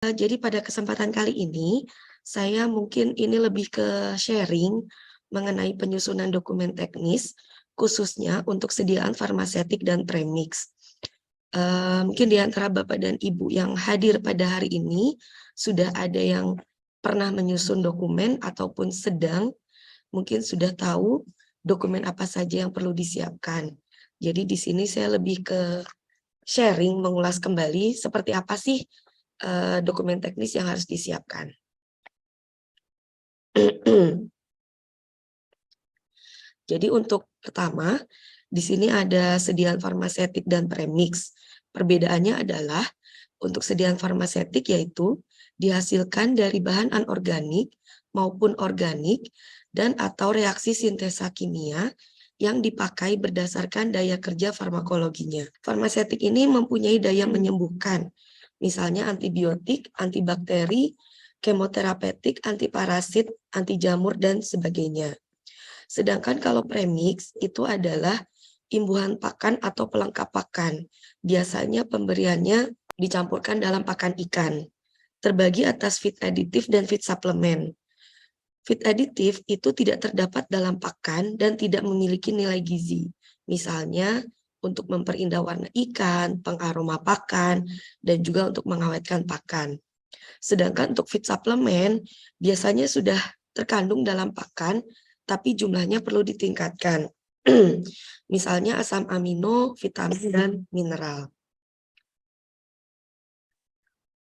Jadi pada kesempatan kali ini, saya mungkin ini lebih ke sharing mengenai penyusunan dokumen teknis, khususnya untuk sediaan farmasetik dan premix. Mungkin di antara Bapak dan Ibu yang hadir pada hari ini, sudah ada yang pernah menyusun dokumen ataupun sedang, mungkin sudah tahu dokumen apa saja yang perlu disiapkan. Jadi di sini saya lebih ke sharing, mengulas kembali seperti apa sih dokumen teknis yang harus disiapkan. Jadi untuk pertama, di sini ada sediaan farmasetik dan premix. Perbedaannya adalah untuk sediaan farmasetik yaitu dihasilkan dari bahan anorganik maupun organik dan atau reaksi sintesa kimia yang dipakai berdasarkan daya kerja farmakologinya. Farmasetik ini mempunyai daya menyembuhkan, misalnya antibiotik, antibakteri, kemoterapeutik, antiparasit, anti jamur, dan sebagainya. Sedangkan kalau premix itu adalah imbuhan pakan atau pelengkap pakan. Biasanya pemberiannya dicampurkan dalam pakan ikan. Terbagi atas feed additive dan feed suplemen. Feed additive itu tidak terdapat dalam pakan dan tidak memiliki nilai gizi. Misalnya untuk memperindah warna ikan, pengaroma pakan, dan juga untuk mengawetkan pakan. Sedangkan untuk feed suplemen biasanya sudah terkandung dalam pakan, tapi jumlahnya perlu ditingkatkan. Misalnya asam amino, vitamin, dan mineral.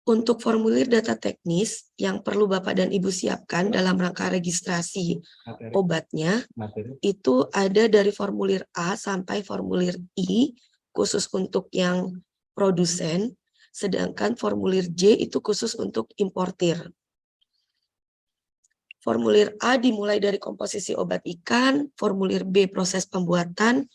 Untuk formulir data teknis yang perlu Bapak dan Ibu siapkan dalam rangka registrasi obatnya, itu ada dari formulir A sampai formulir I, khusus untuk yang produsen, sedangkan formulir J itu khusus untuk importir. Formulir A dimulai dari komposisi obat ikan, formulir B proses pembuatan,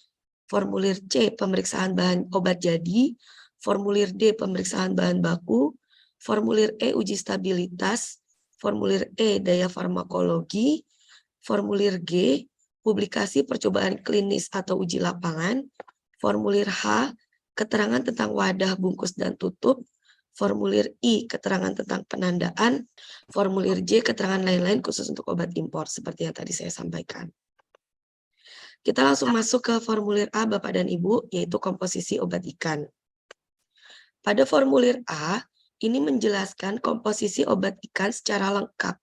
formulir C pemeriksaan bahan obat jadi, formulir D pemeriksaan bahan baku, formulir E uji stabilitas, formulir E daya farmakologi, formulir G publikasi percobaan klinis atau uji lapangan, formulir H keterangan tentang wadah, bungkus, dan tutup, formulir I keterangan tentang penandaan, formulir J keterangan lain-lain khusus untuk obat impor seperti yang tadi saya sampaikan. Kita langsung masuk ke formulir A Bapak dan Ibu, yaitu komposisi obat ikan. Pada formulir A, ini menjelaskan komposisi obat ikan secara lengkap,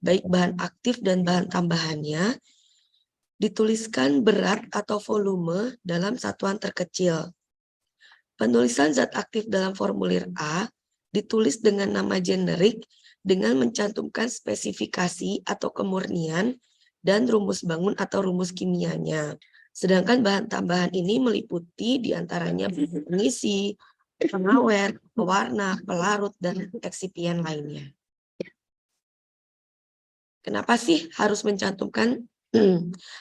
baik bahan aktif dan bahan tambahannya, dituliskan berat atau volume dalam satuan terkecil. Penulisan zat aktif dalam formulir A ditulis dengan nama generik dengan mencantumkan spesifikasi atau kemurnian dan rumus bangun atau rumus kimianya. Sedangkan bahan tambahan ini meliputi diantaranya pengisi, pengawet, pewarna, pelarut, dan eksipien lainnya. Kenapa sih harus mencantumkan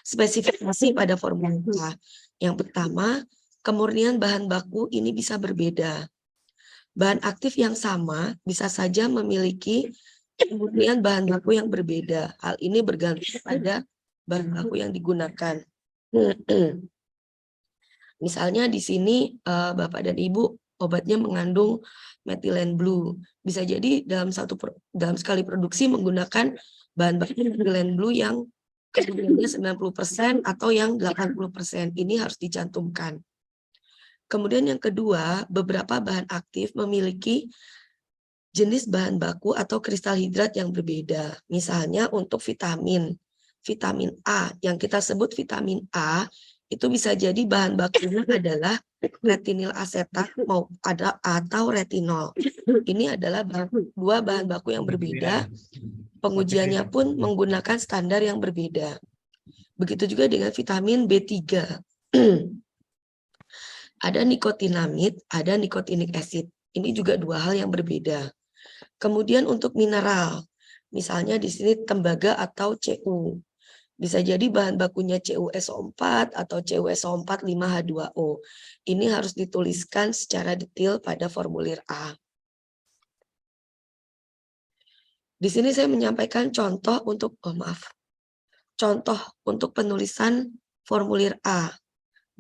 spesifikasi pada formula? Yang pertama, kemurnian bahan baku ini bisa berbeda. Bahan aktif yang sama bisa saja memiliki kemurnian bahan baku yang berbeda. Hal ini bergantung pada bahan baku yang digunakan. Misalnya di sini Bapak dan Ibu obatnya mengandung methylene blue. Bisa jadi dalam sekali produksi menggunakan bahan baku methylene blue yang kemurniannya 90% atau yang 80%. Ini harus dicantumkan. Kemudian yang kedua, beberapa bahan aktif memiliki jenis bahan baku atau kristal hidrat yang berbeda. Misalnya untuk vitamin A yang kita sebut vitamin A itu bisa jadi bahan bakunya adalah retinil asetat atau retinol. Ini adalah dua bahan baku yang berbeda. Pengujiannya pun menggunakan standar yang berbeda. Begitu juga dengan vitamin B3. Ada nikotinamid, ada nikotinic acid. Ini juga dua hal yang berbeda. Kemudian untuk mineral, misalnya di sini tembaga atau Cu. Bisa jadi bahan bakunya CuSO4 atau CuSO4 5H2O. Ini harus dituliskan secara detail pada formulir A. Di sini saya menyampaikan contoh untuk contoh untuk penulisan formulir A.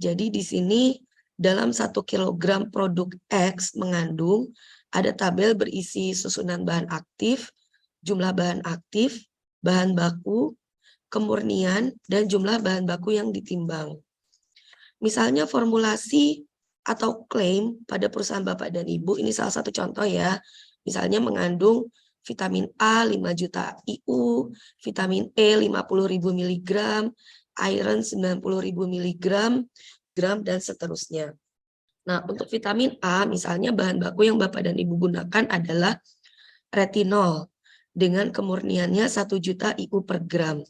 Jadi di sini dalam 1 kilogram produk X mengandung, ada tabel berisi susunan bahan aktif, jumlah bahan aktif, bahan baku, kemurnian, dan jumlah bahan baku yang ditimbang. Misalnya formulasi atau klaim pada perusahaan Bapak dan Ibu, ini salah satu contoh ya, misalnya mengandung vitamin A 5 juta IU, vitamin E 50.000 mg, iron 90.000 mg, dan seterusnya. Nah, untuk vitamin A, misalnya bahan baku yang Bapak dan Ibu gunakan adalah retinol dengan kemurniannya 1 juta IU per gram.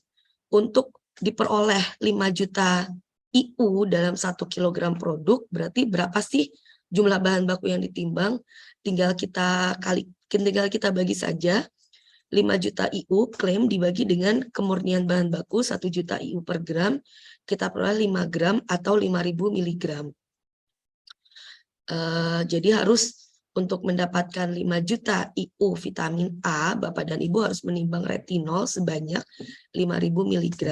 Untuk diperoleh 5 juta IU dalam 1 kilogram produk, berarti berapa sih jumlah bahan baku yang ditimbang? Tinggal kita bagi saja. 5 juta IU klaim dibagi dengan kemurnian bahan baku 1 juta IU per gram, kita peroleh 5 gram atau 5.000 miligram. Jadi harus untuk mendapatkan 5 juta IU vitamin A, Bapak dan Ibu harus menimbang retinol sebanyak 5.000 mg.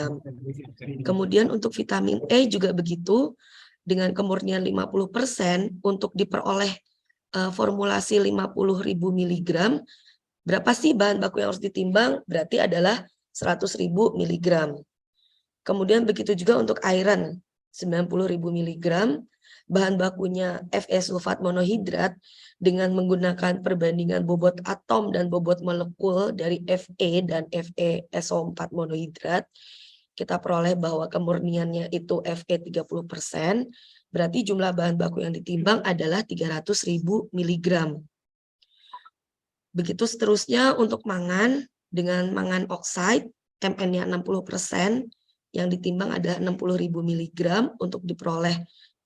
Kemudian untuk vitamin E juga begitu, dengan kemurnian 50% untuk diperoleh formulasi 50.000 mg, berapa sih bahan baku yang harus ditimbang? Berarti adalah 100.000 mg. Kemudian begitu juga untuk iron, 90.000 mg, bahan bakunya Fe sulfat monohidrat dengan menggunakan perbandingan bobot atom dan bobot molekul dari Fe dan FeSO4 monohidrat, kita peroleh bahwa kemurniannya itu Fe 30%, berarti jumlah bahan baku yang ditimbang adalah 300.000 mg. Begitu seterusnya untuk mangan, dengan mangan oxide, Mn-nya 60%, yang ditimbang adalah 60.000 mg untuk diperoleh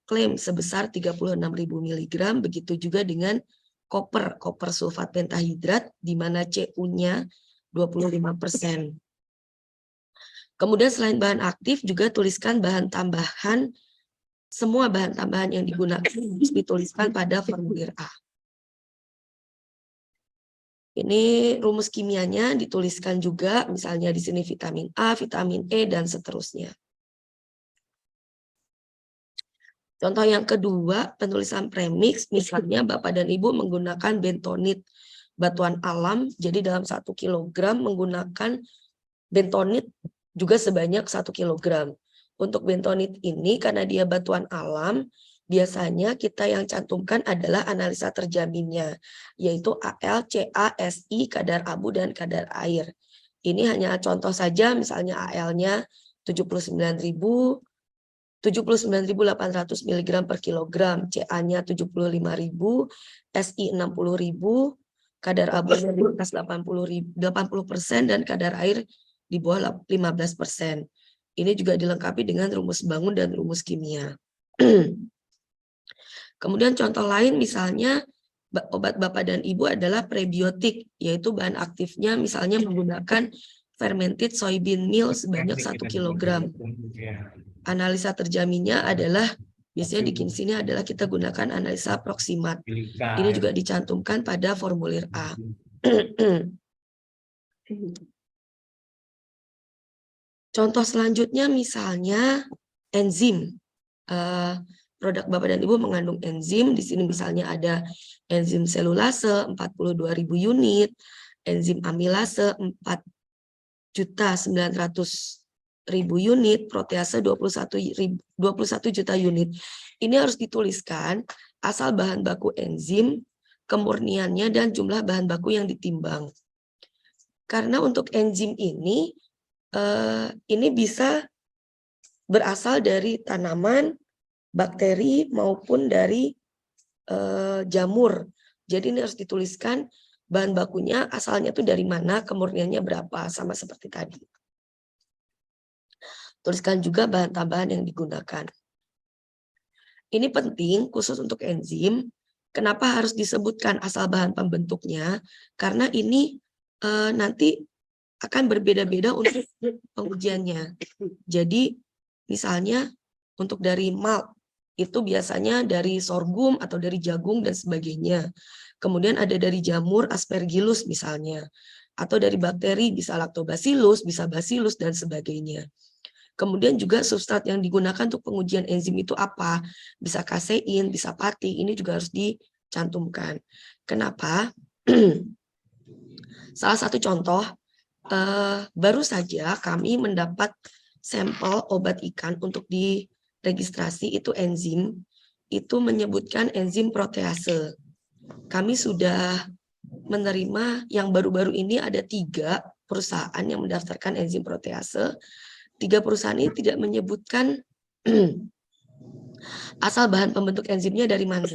klaim sebesar 36.000 mg, begitu juga dengan koper sulfat pentahidrat, di mana Cu-nya 25%. Kemudian selain bahan aktif, juga tuliskan bahan tambahan, semua bahan tambahan yang digunakan harus dituliskan pada formulir A. Ini rumus kimianya dituliskan juga, misalnya di sini vitamin A, vitamin E, dan seterusnya. Contoh yang kedua, penulisan premix, misalnya Bapak dan Ibu menggunakan bentonit batuan alam, jadi dalam 1 kilogram menggunakan bentonit juga sebanyak 1 kilogram. Untuk bentonit ini, karena dia batuan alam, biasanya kita yang cantumkan adalah analisa terjaminnya, yaitu Al, Ca, Si, kadar abu, dan kadar air. Ini hanya contoh saja, misalnya Al-nya 79.800 mg per kilogram, Ca-nya 75.000, Si 60.000, kadar abunya di atas 80%, dan kadar air di bawah 15%. Ini juga dilengkapi dengan rumus bangun dan rumus kimia. Kemudian contoh lain misalnya obat Bapak dan Ibu adalah prebiotik, yaitu bahan aktifnya misalnya menggunakan fermented soybean meal sebanyak 1 kg. Analisa terjaminnya adalah, biasanya di sini adalah kita gunakan analisa proximat. Ini juga dicantumkan pada formulir A. Contoh selanjutnya misalnya enzim. Produk Bapak dan Ibu mengandung enzim, di sini misalnya ada enzim selulase 42.000 unit, enzim amilase 4.900.000 unit, protease 21 juta unit. Ini harus dituliskan asal bahan baku enzim, kemurniannya, dan jumlah bahan baku yang ditimbang. Karena untuk enzim ini bisa berasal dari tanaman, bakteri, maupun dari jamur. Jadi ini harus dituliskan bahan bakunya asalnya itu dari mana, kemurniannya berapa, sama seperti tadi. Tuliskan juga bahan tambahan yang digunakan. Ini penting khusus untuk enzim. Kenapa harus disebutkan asal bahan pembentuknya? Karena ini nanti akan berbeda-beda untuk pengujiannya. Jadi misalnya untuk dari malt itu biasanya dari sorghum atau dari jagung dan sebagainya. Kemudian ada dari jamur aspergillus misalnya, atau dari bakteri bisa lactobacillus, bisa bacillus dan sebagainya. Kemudian juga substrat yang digunakan untuk pengujian enzim itu apa? Bisa kasein, bisa pati, ini juga harus dicantumkan. Kenapa? Salah satu contoh, baru saja kami mendapat sampel obat ikan untuk diregistrasi, itu enzim, itu menyebutkan enzim protease. Kami sudah menerima yang baru-baru ini ada 3 perusahaan yang mendaftarkan enzim protease. 3 perusahaan ini tidak menyebutkan asal bahan pembentuk enzimnya dari mana.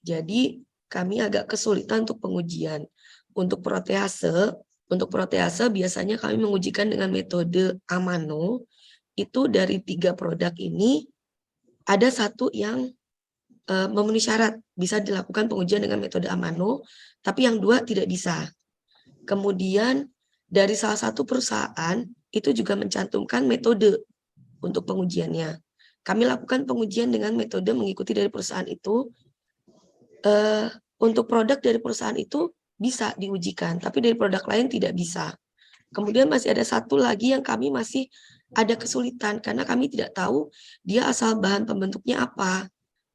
Jadi kami agak kesulitan untuk pengujian. Untuk protease biasanya kami mengujikan dengan metode amano. Itu dari 3 produk ini ada 1 yang memenuhi syarat bisa dilakukan pengujian dengan metode amano, tapi yang 2 tidak bisa. Kemudian dari salah satu perusahaan itu juga mencantumkan metode untuk pengujiannya. Kami lakukan pengujian dengan metode mengikuti dari perusahaan itu. Untuk produk dari perusahaan itu bisa diujikan, tapi dari produk lain tidak bisa. Kemudian masih ada 1 lagi yang kami masih ada kesulitan karena kami tidak tahu dia asal bahan pembentuknya apa.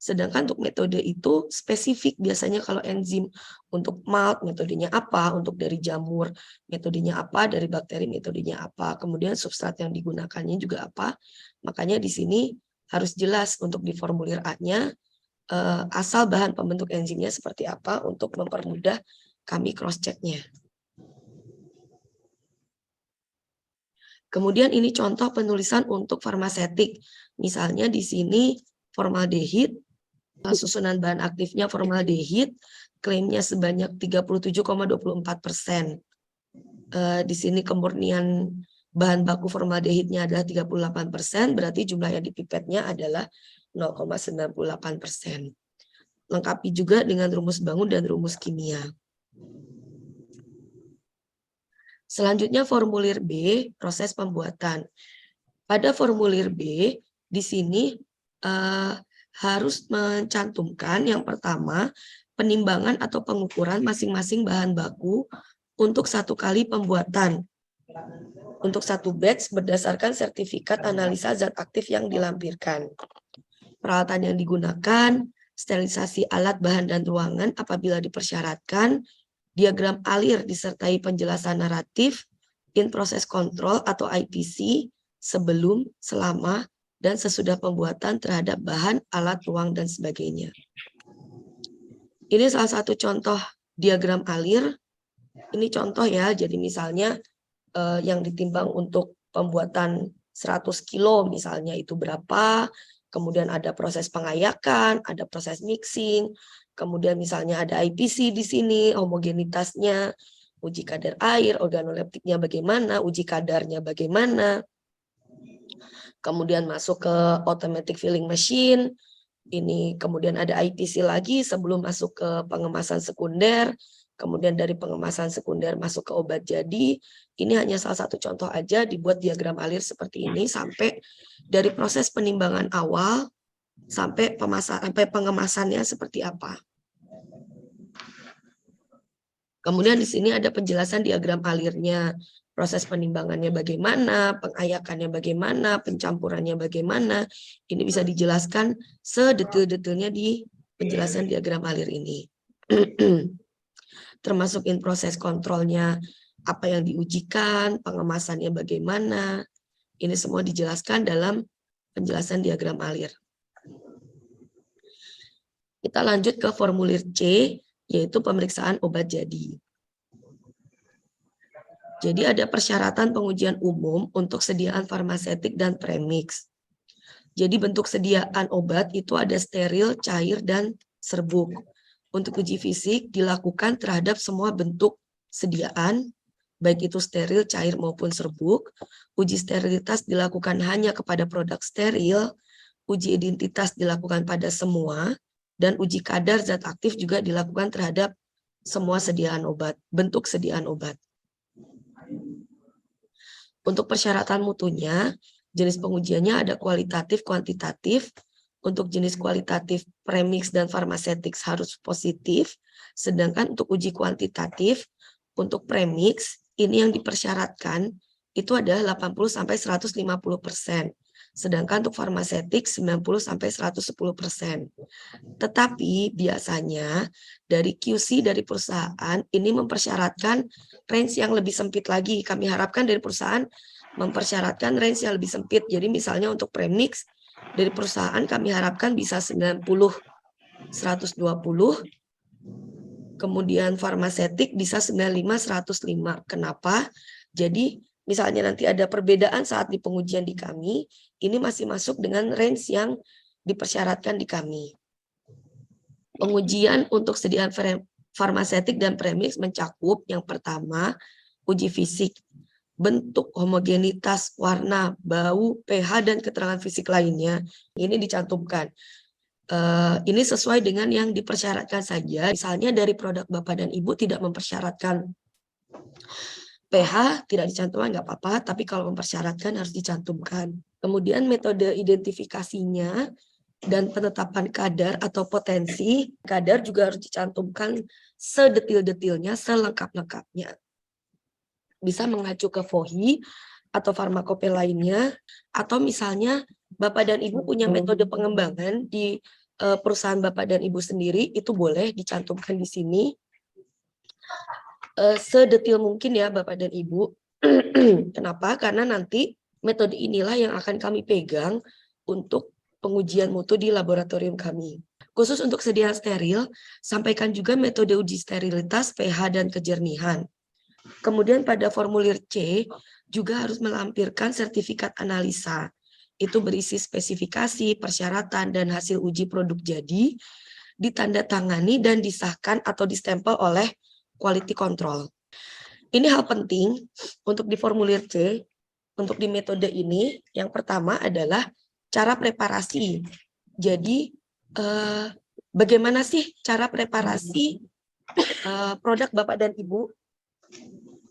Sedangkan untuk metode itu spesifik, biasanya kalau enzim untuk malt metodenya apa, untuk dari jamur metodenya apa, dari bakteri metodenya apa, kemudian substrat yang digunakannya juga apa. Makanya di sini harus jelas untuk di formulir A-nya asal bahan pembentuk enzimnya seperti apa untuk mempermudah kami cross-check-nya. Kemudian ini contoh penulisan untuk farmasetik. Misalnya di sini formaldehid, susunan bahan aktifnya formaldehid, klaimnya sebanyak 37,24%. Di sini kemurnian bahan baku formaldehidnya adalah 38%, berarti jumlah yang di pipetnya adalah 0,98%. Lengkapi juga dengan rumus bangun dan rumus kimia. Selanjutnya formulir B, proses pembuatan. Pada formulir B, di sini harus mencantumkan yang pertama, penimbangan atau pengukuran masing-masing bahan baku untuk 1 kali pembuatan. Untuk 1 batch berdasarkan sertifikat analisa zat aktif yang dilampirkan. Peralatan yang digunakan, sterilisasi alat, bahan, dan ruangan apabila dipersyaratkan, diagram alir disertai penjelasan naratif, in process control atau IPC, sebelum, selama, dan sesudah pembuatan terhadap bahan, alat, ruang, dan sebagainya. Ini salah satu contoh diagram alir. Ini contoh ya, jadi misalnya yang ditimbang untuk pembuatan 100 kilo misalnya itu berapa, kemudian ada proses pengayakan, ada proses mixing, kemudian misalnya ada IPC di sini, homogenitasnya, uji kadar air, organoleptiknya bagaimana, uji kadarnya bagaimana, kemudian masuk ke automatic filling machine, ini kemudian ada IPC lagi sebelum masuk ke pengemasan sekunder, kemudian dari pengemasan sekunder masuk ke obat jadi. Ini hanya salah satu contoh aja, dibuat diagram alir seperti ini sampai dari proses penimbangan awal sampai pengemasannya seperti apa. Kemudian di sini ada penjelasan diagram alirnya, proses penimbangannya bagaimana, pengayakannya bagaimana, pencampurannya bagaimana. Ini bisa dijelaskan sedetail-detailnya di penjelasan diagram alir ini. Termasuk in proses kontrolnya, apa yang diujikan, pengemasannya bagaimana. Ini semua dijelaskan dalam penjelasan diagram alir. Kita lanjut ke formulir C, yaitu pemeriksaan obat jadi. Jadi ada persyaratan pengujian umum untuk sediaan farmasetik dan premix. Jadi bentuk sediaan obat itu ada steril, cair, dan serbuk. Untuk uji fisik dilakukan terhadap semua bentuk sediaan, baik itu steril, cair, maupun serbuk. Uji sterilitas dilakukan hanya kepada produk steril, uji identitas dilakukan pada semua, dan uji kadar zat aktif juga dilakukan terhadap semua sediaan obat, bentuk sediaan obat. Untuk persyaratan mutunya, jenis pengujiannya ada kualitatif, kuantitatif. Untuk jenis kualitatif, premix dan farmasetik harus positif. Sedangkan untuk uji kuantitatif, untuk premix, ini yang dipersyaratkan itu adalah 80-150%. Sedangkan untuk farmasetik 90-110%. Tetapi biasanya dari QC dari perusahaan ini mempersyaratkan range yang lebih sempit lagi. Kami harapkan dari perusahaan mempersyaratkan range yang lebih sempit. Jadi misalnya untuk premix dari perusahaan kami harapkan bisa 90-120. Kemudian farmasetik bisa 95-105. Kenapa? Jadi misalnya nanti ada perbedaan saat di pengujian di kami, ini masih masuk dengan range yang dipersyaratkan di kami. Pengujian untuk sediaan farmasetik dan premix mencakup yang pertama, uji fisik, bentuk, homogenitas, warna, bau, pH, dan keterangan fisik lainnya. Ini dicantumkan. Ini sesuai dengan yang dipersyaratkan saja. Misalnya dari produk Bapak dan Ibu tidak mempersyaratkan pH, tidak dicantumkan nggak apa-apa, tapi kalau mempersyaratkan harus dicantumkan. Kemudian metode identifikasinya dan penetapan kadar atau potensi kadar juga harus dicantumkan sedetil-detilnya, selengkap-lengkapnya. Bisa mengacu ke FOHI atau farmakope lainnya, atau misalnya Bapak dan Ibu punya metode pengembangan di perusahaan Bapak dan Ibu sendiri, itu boleh dicantumkan di sini. Sedetil mungkin ya Bapak dan Ibu. Kenapa? Karena nanti metode inilah yang akan kami pegang untuk pengujian mutu di laboratorium kami. Khusus untuk sediaan steril, sampaikan juga metode uji sterilitas, pH, dan kejernihan. Kemudian pada formulir C juga harus melampirkan sertifikat analisa. Itu berisi spesifikasi, persyaratan, dan hasil uji produk jadi, ditandatangani dan disahkan atau distempel oleh quality control. Ini hal penting untuk di formulir C, untuk di metode ini, yang pertama adalah cara preparasi. Jadi, bagaimana sih cara preparasi produk Bapak dan Ibu?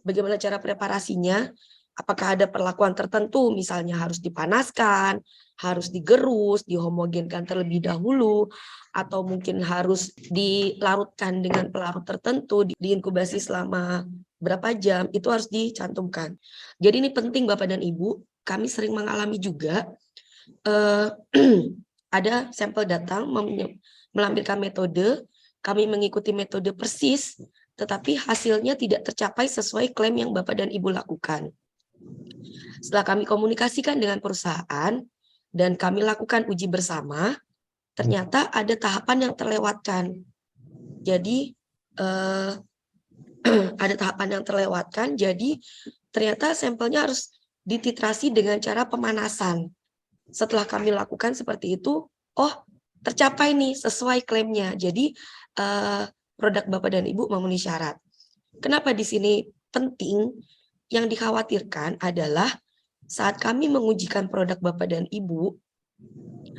Bagaimana cara preparasinya? Apakah ada perlakuan tertentu, misalnya harus dipanaskan, harus digerus, dihomogenkan terlebih dahulu, atau mungkin harus dilarutkan dengan pelarut tertentu, diinkubasi selama berapa jam, itu harus dicantumkan. Jadi ini penting Bapak dan Ibu, kami sering mengalami juga, ada sampel datang melampirkan metode, kami mengikuti metode persis, tetapi hasilnya tidak tercapai sesuai klaim yang Bapak dan Ibu lakukan. Setelah kami komunikasikan dengan perusahaan dan kami lakukan uji bersama, ternyata ada tahapan yang terlewatkan. Jadi ada tahapan yang terlewatkan, jadi ternyata sampelnya harus dititrasi dengan cara pemanasan. Setelah kami lakukan seperti itu, oh tercapai nih sesuai klaimnya. Jadi produk Bapak dan Ibu memenuhi syarat. Kenapa di sini penting? Yang dikhawatirkan adalah saat kami mengujikan produk Bapak dan Ibu,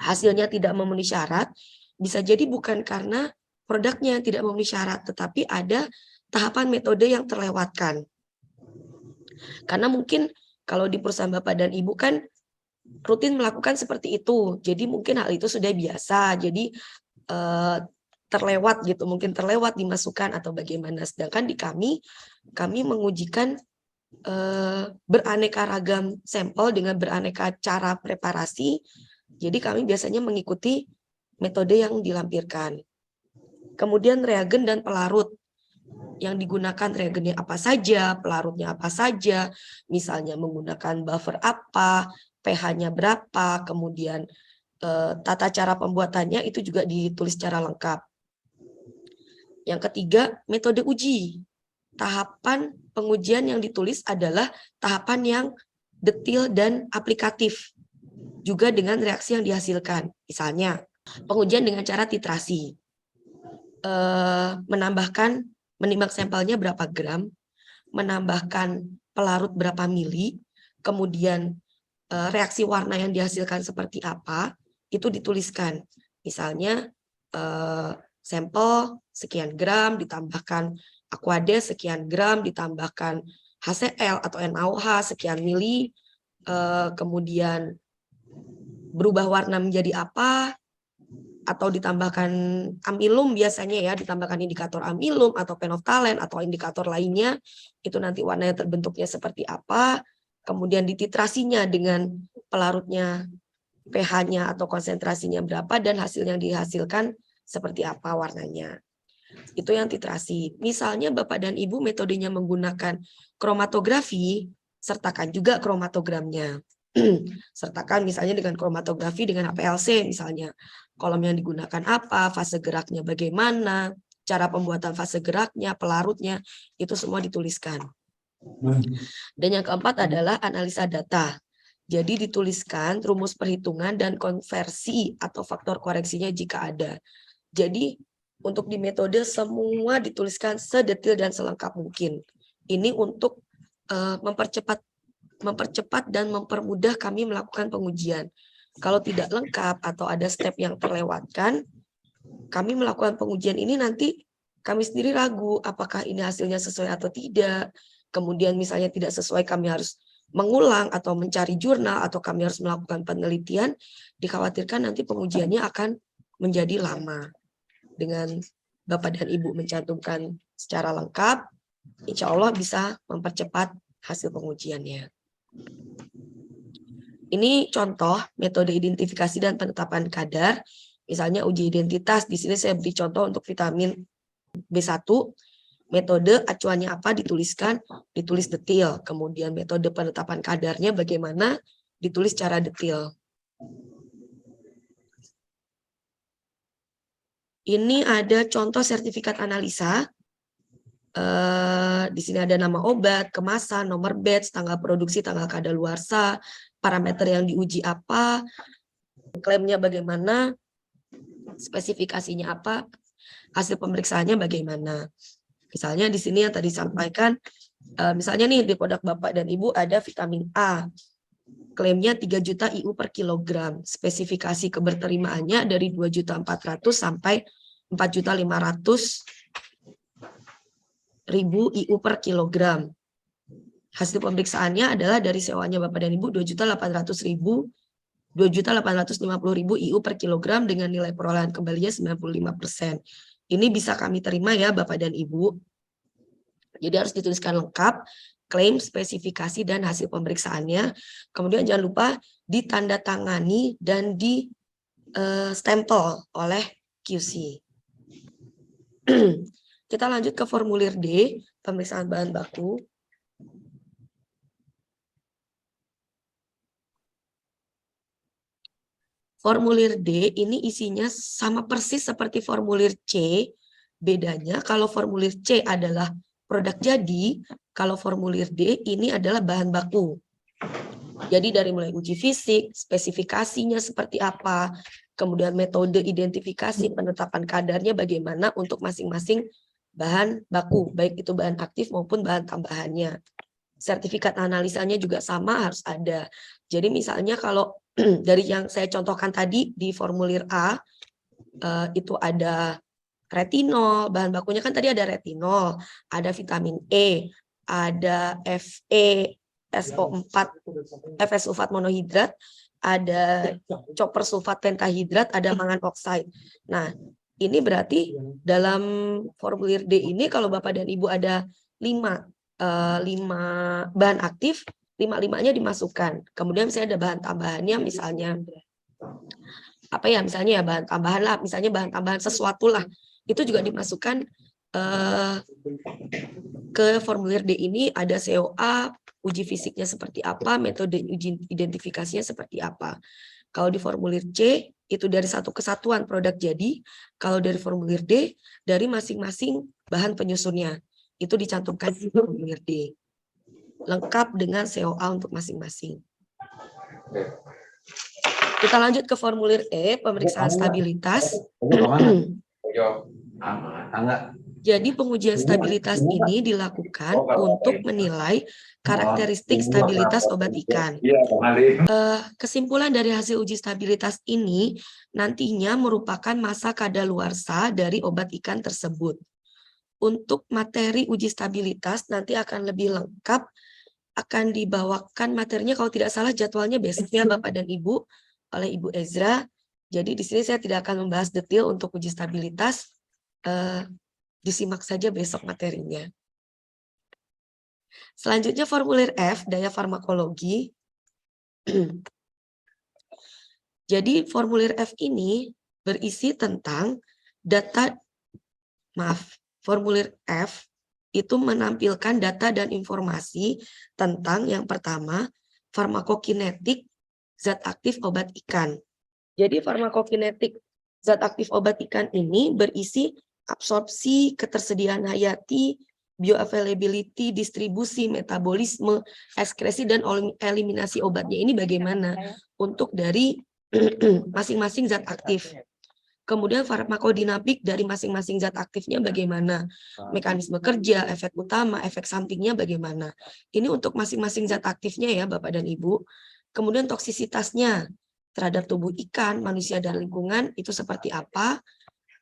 hasilnya tidak memenuhi syarat, bisa jadi bukan karena produknya tidak memenuhi syarat, tetapi ada tahapan metode yang terlewatkan. Karena mungkin kalau di perusahaan Bapak dan Ibu kan rutin melakukan seperti itu, jadi mungkin hal itu sudah biasa, jadi terlewat gitu, mungkin terlewat dimasukkan atau bagaimana. Sedangkan di kami mengujikan beraneka ragam sampel dengan beraneka cara preparasi, jadi kami biasanya mengikuti metode yang dilampirkan. Kemudian reagen dan pelarut, yang digunakan reagennya apa saja, pelarutnya apa saja, misalnya menggunakan buffer apa, pH-nya berapa, kemudian tata cara pembuatannya itu juga ditulis secara lengkap. Yang ketiga, metode uji. Tahapan pengujian yang ditulis adalah tahapan yang detil dan aplikatif, juga dengan reaksi yang dihasilkan. Misalnya, pengujian dengan cara titrasi. Menimbang sampelnya berapa gram, menambahkan pelarut berapa mili, kemudian reaksi warna yang dihasilkan seperti apa, itu dituliskan. Misalnya, sampel sekian gram ditambahkan Aquades sekian gram ditambahkan HCl atau NaOH sekian mili, kemudian berubah warna menjadi apa, atau ditambahkan amilum biasanya ya, ditambahkan indikator amilum atau penoftalen atau indikator lainnya, itu nanti warnanya terbentuknya seperti apa, kemudian dititrasinya dengan pelarutnya, pH-nya atau konsentrasinya berapa, dan hasil yang dihasilkan seperti apa warnanya. Itu yang titrasi. Misalnya Bapak dan Ibu metodenya menggunakan kromatografi, sertakan juga kromatogramnya. Sertakan misalnya dengan kromatografi dengan HPLC misalnya. Kolom yang digunakan apa, fase geraknya bagaimana, cara pembuatan fase geraknya, pelarutnya, itu semua dituliskan. Dan yang keempat adalah analisa data. Jadi dituliskan rumus perhitungan dan konversi atau faktor koreksinya jika ada. Jadi untuk di metode semua dituliskan sedetail dan selengkap mungkin. Ini untuk mempercepat dan mempermudah kami melakukan pengujian. Kalau tidak lengkap atau ada step yang terlewatkan, kami melakukan pengujian ini nanti kami sendiri ragu apakah ini hasilnya sesuai atau tidak. Kemudian misalnya tidak sesuai, kami harus mengulang atau mencari jurnal atau kami harus melakukan penelitian, dikhawatirkan nanti pengujiannya akan menjadi lama. Dengan Bapak dan Ibu mencantumkan secara lengkap, insya Allah bisa mempercepat hasil pengujiannya. Ini contoh metode identifikasi dan penetapan kadar. Misalnya uji identitas, di sini saya beri contoh untuk vitamin B1, metode acuannya apa dituliskan, ditulis detail. Kemudian metode penetapan kadarnya bagaimana, ditulis secara detail. Ini ada contoh sertifikat analisa. Di sini ada nama obat, kemasan, nomor batch, tanggal produksi, tanggal kadaluarsa, parameter yang diuji apa, klaimnya bagaimana, spesifikasinya apa, hasil pemeriksaannya bagaimana. Misalnya di sini yang tadi disampaikan, misalnya nih di produk Bapak dan Ibu ada vitamin A, klaimnya 3 juta IU per kilogram, spesifikasi keberterimaannya dari 2.400.000 sampai 4.500.000 IU per kilogram. Hasil pemeriksaannya adalah dari sewanya Bapak dan Ibu 2.800.000, 2.850.000 IU per kilogram dengan nilai perolehan kembalinya 95%. Ini bisa kami terima ya Bapak dan Ibu. Jadi harus dituliskan lengkap, klaim, spesifikasi, dan hasil pemeriksaannya. Kemudian jangan lupa ditandatangani dan di stempel oleh QC. Kita lanjut ke formulir D, pemeriksaan bahan baku. Formulir D ini isinya sama persis seperti formulir C. Bedanya kalau formulir C adalah produk jadi, kalau formulir D ini adalah bahan baku. Jadi dari mulai uji fisik, spesifikasinya seperti apa, kemudian metode identifikasi, penetapan kadarnya bagaimana untuk masing-masing bahan baku, baik itu bahan aktif maupun bahan tambahannya. Sertifikat analisanya juga sama, harus ada. Jadi misalnya kalau dari yang saya contohkan tadi di formulir A, itu ada retinol, bahan bakunya kan tadi ada retinol, ada vitamin E, ada Fe, SO4, FS-sulfat monohidrat, ada copper sulfat pentahidrat, ada mangan oksida. Nah, ini berarti dalam formulir D ini kalau Bapak dan Ibu ada 5 bahan aktif, 5-5-nya dimasukkan. Kemudian misalnya ada bahan tambahannya, misalnya apa ya, misalnya ya bahan tambahan lah, misalnya bahan tambahan sesuatu lah, itu juga dimasukkan ke formulir D ini. Ada COA, uji fisiknya seperti apa, metode uji identifikasinya seperti apa. Kalau di formulir C itu dari satu kesatuan produk jadi, kalau dari formulir D dari masing-masing bahan penyusunnya. Itu dicantumkan di formulir D. Lengkap dengan COA untuk masing-masing. Kita lanjut ke formulir E, pemeriksaan stabilitas. Jadi pengujian stabilitas ini dilakukan untuk menilai karakteristik stabilitas obat ikan. Kesimpulan dari hasil uji stabilitas ini nantinya merupakan masa kadaluarsa dari obat ikan tersebut. Untuk materi uji stabilitas nanti akan lebih lengkap, akan dibawakan materinya kalau tidak salah jadwalnya besok ya Bapak dan Ibu oleh Ibu Ezra. Jadi di sini saya tidak akan membahas detail untuk uji stabilitas, disimak saja besok materinya. Selanjutnya formulir F, daya farmakologi. Jadi formulir F ini berisi tentang formulir F itu menampilkan data dan informasi tentang yang pertama, farmakokinetik zat aktif obat ikan. Jadi farmakokinetik zat aktif obat ikan ini berisi absorpsi, ketersediaan hayati, bioavailability, distribusi, metabolisme, ekskresi, dan eliminasi obatnya ini bagaimana untuk dari masing-masing zat aktif. Kemudian farmakodinamik dari masing-masing zat aktifnya bagaimana, mekanisme kerja, efek utama, efek sampingnya bagaimana. Ini untuk masing-masing zat aktifnya ya Bapak dan Ibu. Kemudian toksisitasnya terhadap tubuh ikan, manusia, dan lingkungan itu seperti apa.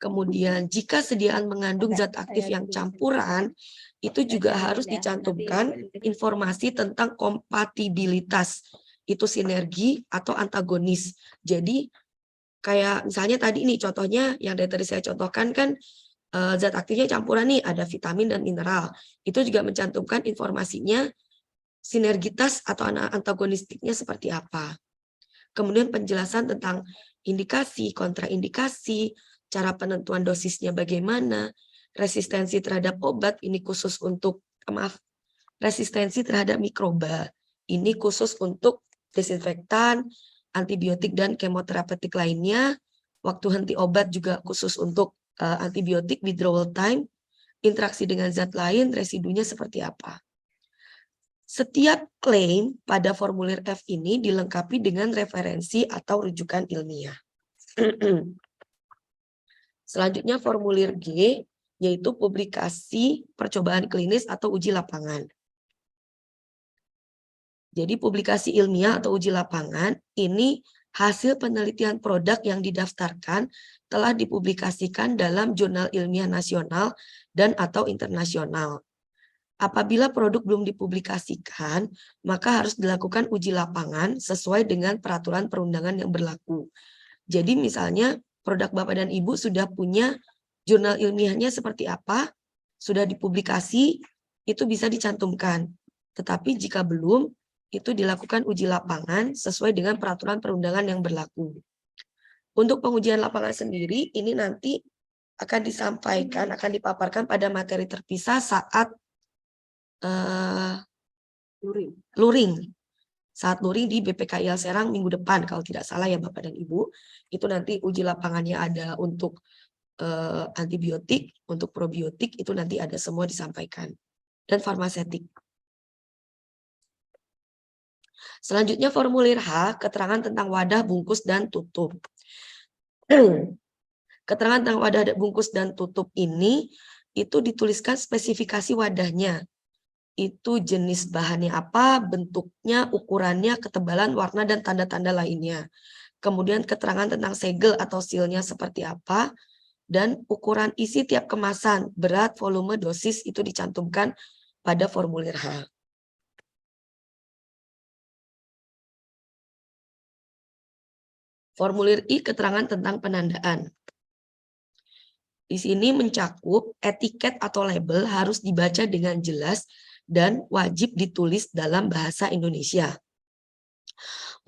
Kemudian jika sediaan mengandung zat aktif yang campuran, itu juga harus dicantumkan informasi tentang kompatibilitas, itu sinergi atau antagonis. Jadi kayak misalnya tadi nih contohnya yang dari tadi saya contohkan kan zat aktifnya campuran nih, ada vitamin dan mineral. Itu juga mencantumkan informasinya sinergitas atau antagonistiknya seperti apa. Kemudian penjelasan tentang indikasi, kontraindikasi, cara penentuan dosisnya bagaimana, resistensi terhadap obat ini khusus untuk resistensi terhadap mikroba. Ini khusus untuk desinfektan, antibiotik dan kemoterapeutik lainnya. Waktu henti obat juga khusus untuk antibiotik withdrawal time, interaksi dengan zat lain, residunya seperti apa. Setiap klaim pada formulir F ini dilengkapi dengan referensi atau rujukan ilmiah. Selanjutnya formulir G, yaitu publikasi percobaan klinis atau uji lapangan. Jadi publikasi ilmiah atau uji lapangan ini hasil penelitian produk yang didaftarkan telah dipublikasikan dalam jurnal ilmiah nasional dan atau internasional. Apabila produk belum dipublikasikan, maka harus dilakukan uji lapangan sesuai dengan peraturan perundangan yang berlaku. Jadi misalnya produk Bapak dan Ibu sudah punya jurnal ilmiahnya seperti apa, sudah dipublikasi, itu bisa dicantumkan. Tetapi jika belum, itu dilakukan uji lapangan sesuai dengan peraturan perundangan yang berlaku. Untuk pengujian lapangan sendiri, ini nanti akan disampaikan, akan dipaparkan pada materi terpisah saat luring. Saat luring di BPKIL Serang minggu depan, kalau tidak salah ya Bapak dan Ibu. Itu nanti uji lapangannya ada untuk antibiotik, untuk probiotik, itu nanti ada semua disampaikan. Dan farmasetik. Selanjutnya formulir H, keterangan tentang wadah, bungkus, dan tutup. Keterangan tentang wadah, bungkus, dan tutup ini itu dituliskan spesifikasi wadahnya. Itu jenis bahannya apa, bentuknya, ukurannya, ketebalan, warna, dan tanda-tanda lainnya. Kemudian keterangan tentang segel atau sealnya seperti apa, dan ukuran isi tiap kemasan, berat, volume, dosis itu dicantumkan pada formulir H. Formulir I, keterangan tentang penandaan. Di sini mencakup etiket atau label harus dibaca dengan jelas dan wajib ditulis dalam bahasa Indonesia.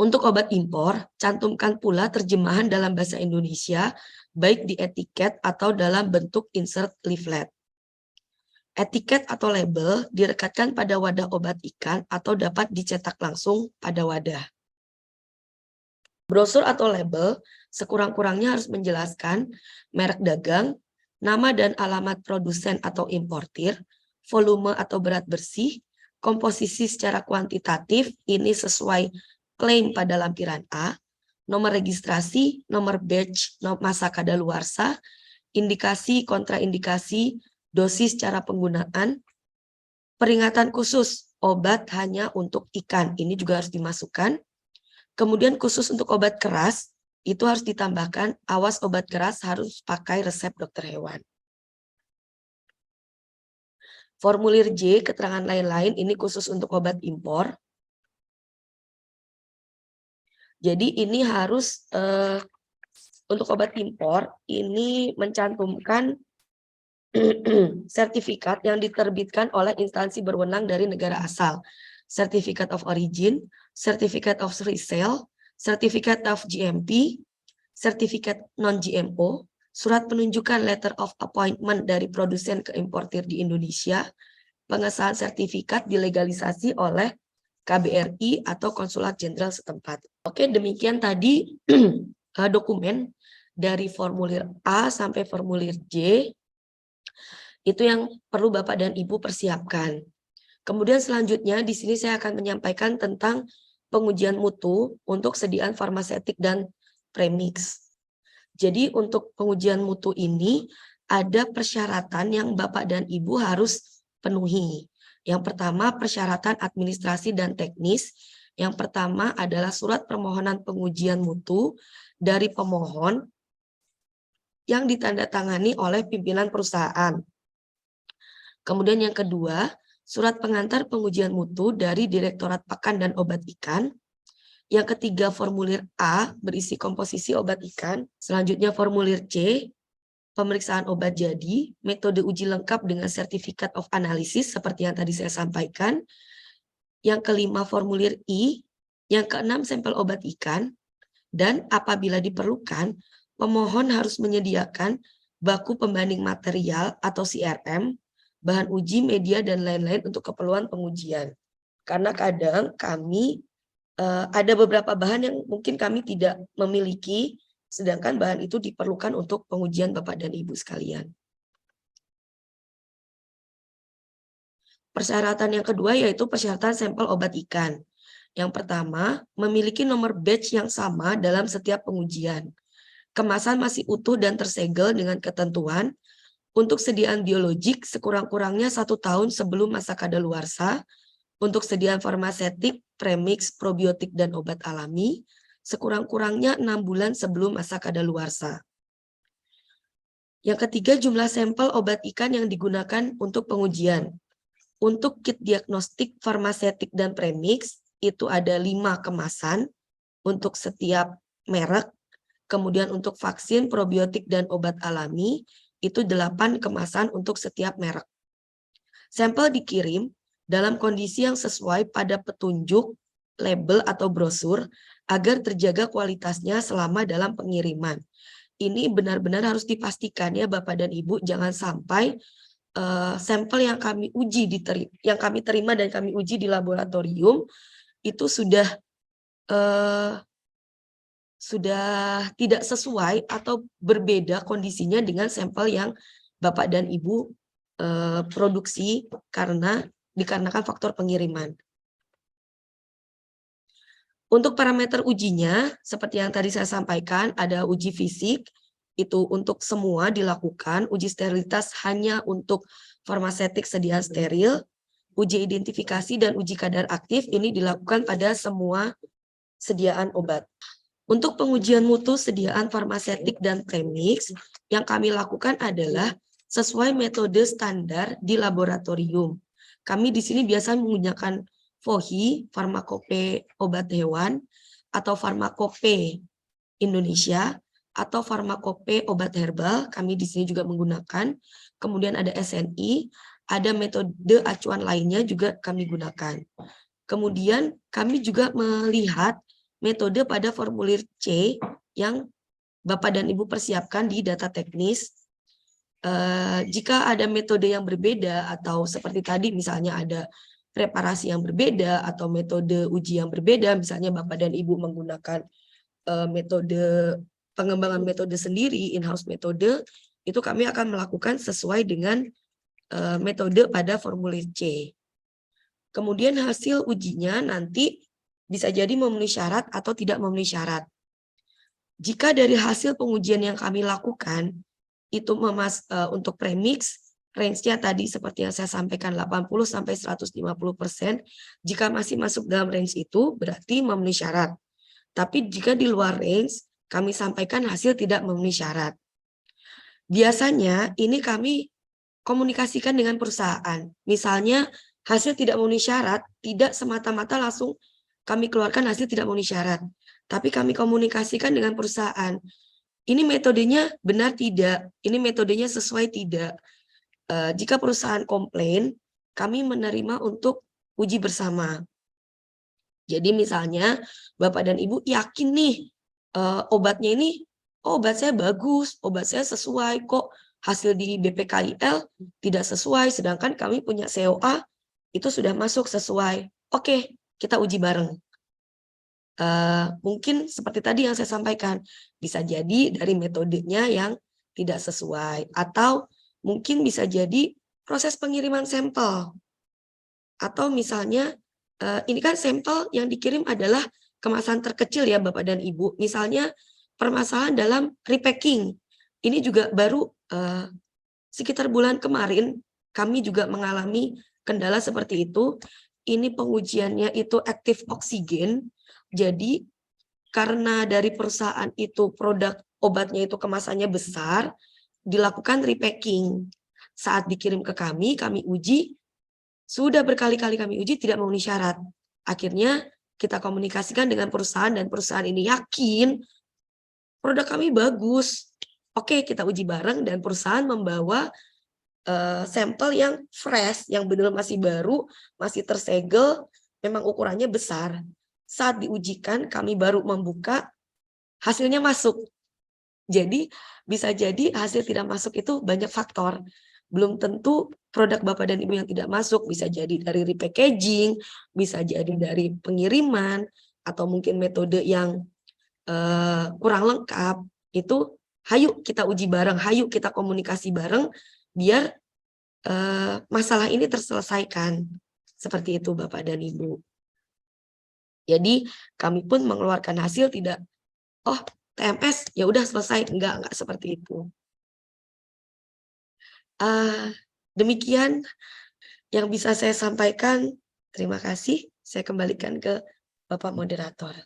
Untuk obat impor, cantumkan pula terjemahan dalam bahasa Indonesia, baik di etiket atau dalam bentuk insert leaflet. Etiket atau label direkatkan pada wadah obat ikan atau dapat dicetak langsung pada wadah. Brosur atau label sekurang-kurangnya harus menjelaskan merek dagang, nama dan alamat produsen atau importir, volume atau berat bersih, komposisi secara kuantitatif, ini sesuai klaim pada lampiran A, nomor registrasi, nomor batch, masa kadaluarsa, indikasi, kontraindikasi, dosis, cara penggunaan, peringatan khusus, obat hanya untuk ikan, ini juga harus dimasukkan. Kemudian khusus untuk obat keras, itu harus ditambahkan, awas obat keras harus pakai resep dokter hewan. Formulir J, keterangan lain-lain, ini khusus untuk obat impor. Jadi ini harus, untuk obat impor, ini mencantumkan sertifikat yang diterbitkan oleh instansi berwenang dari negara asal, Certificate of Origin, Certificate of Resale, Certificate of GMP, Certificate non-GMO, surat penunjukan letter of appointment dari produsen ke importir di Indonesia, pengesahan sertifikat dilegalisasi oleh KBRI atau Konsulat Jenderal setempat. Oke, demikian tadi dokumen dari formulir A sampai formulir J. Itu yang perlu Bapak dan Ibu persiapkan. Kemudian selanjutnya di sini saya akan menyampaikan tentang pengujian mutu untuk sediaan farmaseutik dan premix. Jadi untuk pengujian mutu ini ada persyaratan yang Bapak dan Ibu harus penuhi. Yang pertama persyaratan administrasi dan teknis. Yang pertama adalah surat permohonan pengujian mutu dari pemohon yang ditandatangani oleh pimpinan perusahaan. Kemudian yang kedua, surat pengantar pengujian mutu dari Direktorat Pakan dan Obat Ikan. Yang ketiga, formulir A berisi komposisi obat ikan. Selanjutnya formulir C, pemeriksaan obat jadi, metode uji lengkap dengan sertifikat of analysis seperti yang tadi saya sampaikan. Yang kelima, formulir I. Yang keenam, sampel obat ikan. Dan apabila diperlukan, pemohon harus menyediakan baku pembanding material atau CRM, bahan uji, media, dan lain-lain untuk keperluan pengujian. Karena kadang kami ada beberapa bahan yang mungkin kami tidak memiliki, sedangkan bahan itu diperlukan untuk pengujian Bapak dan Ibu sekalian. Persyaratan yang kedua yaitu persyaratan sampel obat ikan. Yang pertama, memiliki nomor batch yang sama dalam setiap pengujian. Kemasan masih utuh dan tersegel dengan ketentuan. Untuk sediaan biologik sekurang-kurangnya 1 tahun sebelum masa kadaluarsa. Untuk sediaan farmaseutik, premix, probiotik, dan obat alami sekurang-kurangnya 6 bulan sebelum masa kadaluarsa. Yang ketiga, jumlah sampel obat ikan yang digunakan untuk pengujian. Untuk kit diagnostik, farmaseutik, dan premix itu ada 5 kemasan untuk setiap merek. Kemudian untuk vaksin, probiotik, dan obat alami itu 8 kemasan untuk setiap merek. Sampel dikirim dalam kondisi yang sesuai pada petunjuk, label, atau brosur agar terjaga kualitasnya selama dalam pengiriman. Ini benar-benar harus dipastikan ya Bapak dan Ibu, jangan sampai sampel yang kami terima dan kami uji di laboratorium itu sudah tidak sesuai atau berbeda kondisinya dengan sampel yang Bapak dan Ibu produksi dikarenakan faktor pengiriman. Untuk parameter ujinya, seperti yang tadi saya sampaikan, ada uji fisik, itu untuk semua dilakukan, uji sterilitas hanya untuk farmaseutik sediaan steril, uji identifikasi dan uji kadar aktif ini dilakukan pada semua sediaan obat. Untuk pengujian mutu sediaan farmaseutik dan premix, yang kami lakukan adalah sesuai metode standar di laboratorium. Kami di sini biasa menggunakan FOHI, Farmakope Obat Hewan, atau Farmakope Indonesia, atau Farmakope Obat Herbal, kami di sini juga menggunakan. Kemudian ada SNI, ada metode acuan lainnya juga kami gunakan. Kemudian kami juga melihat metode pada formulir C yang Bapak dan Ibu persiapkan di data teknis. Jika ada metode yang berbeda atau seperti tadi misalnya ada preparasi yang berbeda atau metode uji yang berbeda, misalnya Bapak dan Ibu menggunakan metode pengembangan metode sendiri, in-house metode, itu kami akan melakukan sesuai dengan metode pada formulir C. Kemudian hasil ujinya nanti bisa jadi memenuhi syarat atau tidak memenuhi syarat. Jika dari hasil pengujian yang kami lakukan, itu untuk premix, range-nya tadi seperti yang saya sampaikan 80-150%, jika masih masuk dalam range itu berarti memenuhi syarat. Tapi jika di luar range, kami sampaikan hasil tidak memenuhi syarat. Biasanya ini kami komunikasikan dengan perusahaan. Misalnya hasil tidak memenuhi syarat, tidak semata-mata langsung kami keluarkan hasil tidak memenuhi syarat. Tapi kami komunikasikan dengan perusahaan. Ini metodenya benar tidak? Ini metodenya sesuai tidak? Jika perusahaan komplain, kami menerima untuk uji bersama. Jadi misalnya Bapak dan Ibu yakin nih obatnya ini, oh, obat saya bagus, obat saya sesuai kok, hasil di BPKIL tidak sesuai, sedangkan kami punya COA itu sudah masuk sesuai. Oke, kita uji bareng. Mungkin seperti tadi yang saya sampaikan, bisa jadi dari metodenya yang tidak sesuai, atau mungkin bisa jadi proses pengiriman sampel, atau misalnya ini kan sampel yang dikirim adalah kemasan terkecil ya Bapak dan Ibu, misalnya permasalahan dalam repacking, ini juga baru sekitar bulan kemarin kami juga mengalami kendala seperti itu. Ini pengujiannya itu aktif oksigen, jadi karena dari perusahaan itu produk obatnya itu kemasannya besar, dilakukan repacking. Saat dikirim ke kami uji, sudah berkali-kali kami uji tidak memenuhi syarat. Akhirnya kita komunikasikan dengan perusahaan dan perusahaan ini yakin produk kami bagus. Oke, kita uji bareng dan perusahaan membawa sampel yang fresh, yang benar masih baru, masih tersegel, memang ukurannya besar. Saat diujikan, kami baru membuka, hasilnya masuk. Jadi, bisa jadi hasil tidak masuk itu banyak faktor. Belum tentu produk Bapak dan Ibu yang tidak masuk, bisa jadi dari repackaging, bisa jadi dari pengiriman, atau mungkin metode yang kurang lengkap. Itu, hayu kita uji bareng, hayu kita komunikasi bareng, biar masalah ini terselesaikan. Seperti itu Bapak dan Ibu. Jadi kami pun mengeluarkan hasil tidak, oh TMS ya udah selesai, enggak seperti itu. Demikian yang bisa saya sampaikan. Terima kasih. Saya kembalikan ke Bapak Moderator.